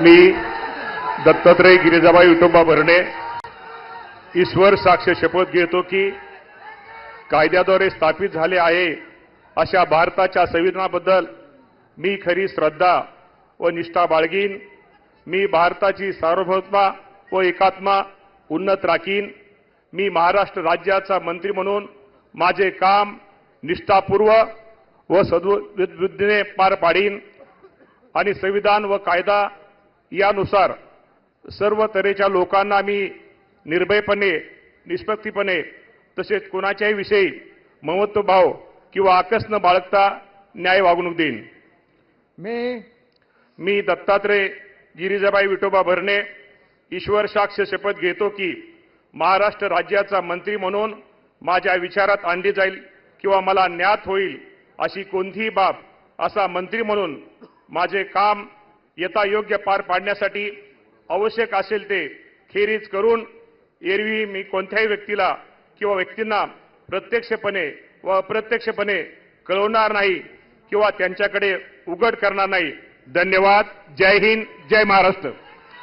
मी दत्तात्रय गिरिजाबाई विठोबा भरणे ईश्वर साक्ष शपथ घेतो की कायद्याद्वारे स्थापित झाले आहे अशा भारताच्या संविधानाबद्दल मी खरी श्रद्धा व निष्ठा बाळगीन। मी भारताची सार्वभौमता व एकात्मा उन्नत राखीन। मी महाराष्ट्र राज्याचा मंत्री म्हणून माझे काम निष्ठापूर्वक व सद्बुद्धीने पार पाडीन आणि संविधान व कायदा यानुसार सर्व तऱ्हेच्या लोकांना मी निर्भयपणे निष्पक्षपणे तसेच कोणाच्याही विषयी ममत्वभाव किंवा आकस न बाळगता न्याय वागणूक देईन। मी दत्तात्रय गिरिजाबाई विठोबा भरणे ईश्वर साक्ष शपथ घेतो की महाराष्ट्र राज्याचा मंत्री म्हणून माझ्या विचारात आणली जाईल किंवा मला ज्ञात होईल अशी कोणतीही बाब असा मंत्री म्हणून माझे काम यथायोग्य पार पाडण्यासाठी आवश्यक असेल ते खेरीज करून एरवी मी कोणत्याही व्यक्तीला किंवा व्यक्तींना प्रत्यक्षपणे व अप्रत्यक्षपणे कळवणार नाही किंवा त्यांच्याकडे उघड करणार नाही। धन्यवाद। जय हिंद, जय महाराष्ट्र।